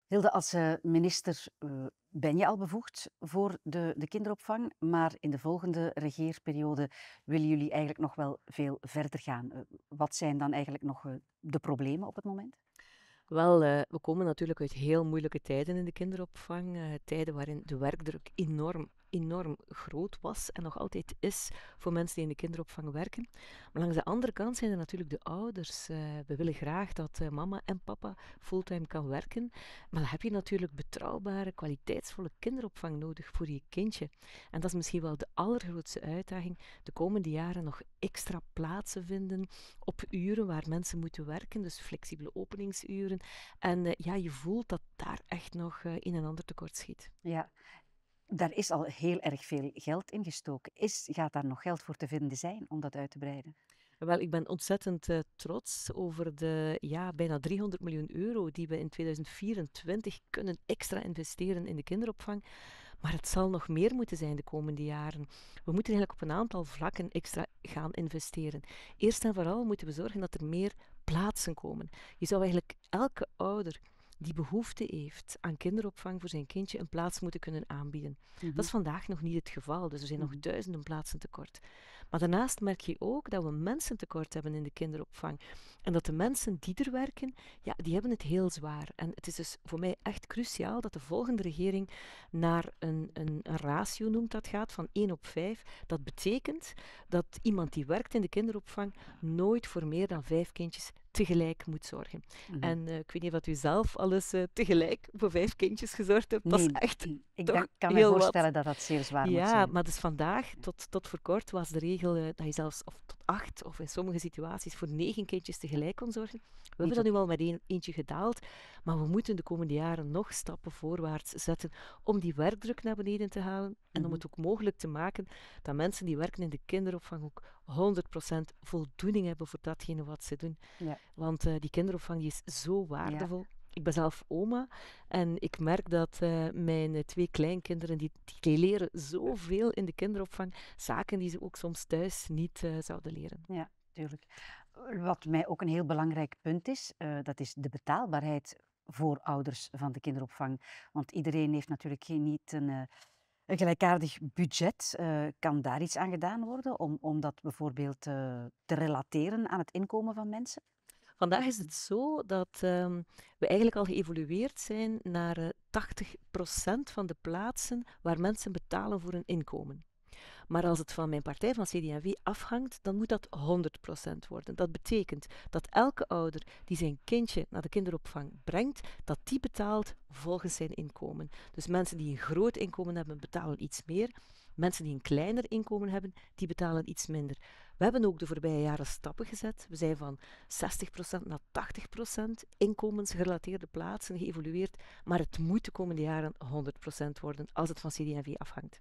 Hilde, als minister ben je al bevoegd voor de kinderopvang, maar in de volgende regeerperiode willen jullie eigenlijk nog wel veel verder gaan. Wat zijn dan eigenlijk nog de problemen op het moment? Wel, we komen natuurlijk uit heel moeilijke tijden in de kinderopvang. Tijden waarin de werkdruk enorm groot was en nog altijd is voor mensen die in de kinderopvang werken. Maar langs de andere kant zijn er natuurlijk de ouders. We willen graag dat mama en papa fulltime kan werken. Maar dan heb je natuurlijk betrouwbare, kwaliteitsvolle kinderopvang nodig voor je kindje. En dat is misschien wel de allergrootste uitdaging. De komende jaren nog extra plaatsen vinden op uren waar mensen moeten werken, dus flexibele openingsuren. En ja, je voelt dat daar echt nog een en ander tekort schiet. Ja, daar is al heel erg veel geld in gestoken. Gaat daar nog geld voor te vinden zijn om dat uit te breiden? Wel, ik ben ontzettend trots over de bijna 300 miljoen euro die we in 2024 kunnen extra investeren in de kinderopvang. Maar het zal nog meer moeten zijn de komende jaren. We moeten eigenlijk op een aantal vlakken extra gaan investeren. Eerst en vooral moeten we zorgen dat er meer plaatsen komen. Je zou eigenlijk elke ouder die behoefte heeft aan kinderopvang voor zijn kindje een plaats moeten kunnen aanbieden. Dat Mhm, is vandaag nog niet het geval, dus er zijn nog mhm. duizenden plaatsen tekort. Maar daarnaast merk je ook dat we mensen tekort hebben in de kinderopvang. En dat de mensen die er werken, ja, die hebben het heel zwaar. En het is dus voor mij echt cruciaal dat de volgende regering naar een ratio noemt dat gaat, van 1 op 5. Dat betekent dat iemand die werkt in de kinderopvang nooit voor meer dan 5 kindjes tegelijk moet zorgen. Mhm. En ik weet niet of u zelf al eens tegelijk voor 5 kindjes gezorgd hebt. Dat is Nee, echt toch kan me heel wat. voorstellen dat dat zeer zwaar moet Ja, zijn. maar dus vandaag, tot voor kort, was de regel dat je zelfs of tot 8 of in sommige situaties voor 9 kindjes tegelijk kon zorgen. We hebben Niet dat nu oké. al met eentje gedaald, maar we moeten de komende jaren nog stappen voorwaarts zetten om die werkdruk naar beneden te halen en om Mhm. het ook mogelijk te maken dat mensen die werken in de kinderopvang ook 100% voldoening hebben voor datgene wat ze doen. Ja, Want die kinderopvang die is zo ja. waardevol. Ik ben zelf oma en ik merk dat mijn 2 kleinkinderen, die leren zoveel in de kinderopvang, zaken die ze ook soms thuis niet zouden leren. Ja, tuurlijk. Wat mij ook een heel belangrijk punt is, dat is de betaalbaarheid voor ouders van de kinderopvang. Want iedereen heeft natuurlijk niet een gelijkaardig budget. Kan daar iets aan gedaan worden om dat bijvoorbeeld te relateren aan het inkomen van mensen? Vandaag is het zo dat we eigenlijk al geëvolueerd zijn naar 80% van de plaatsen waar mensen betalen voor een inkomen. Maar als het van mijn partij, van CD&V, afhangt, dan moet dat 100% worden. Dat betekent dat elke ouder die zijn kindje naar de kinderopvang brengt, dat die betaalt volgens zijn inkomen. Dus mensen die een groot inkomen hebben, betalen iets meer. Mensen die een kleiner inkomen hebben, die betalen iets minder. We hebben ook de voorbije jaren stappen gezet. We zijn van 60% naar 80% inkomensgerelateerde plaatsen geëvolueerd. Maar het moet de komende jaren 100% worden als het van CD&V afhangt.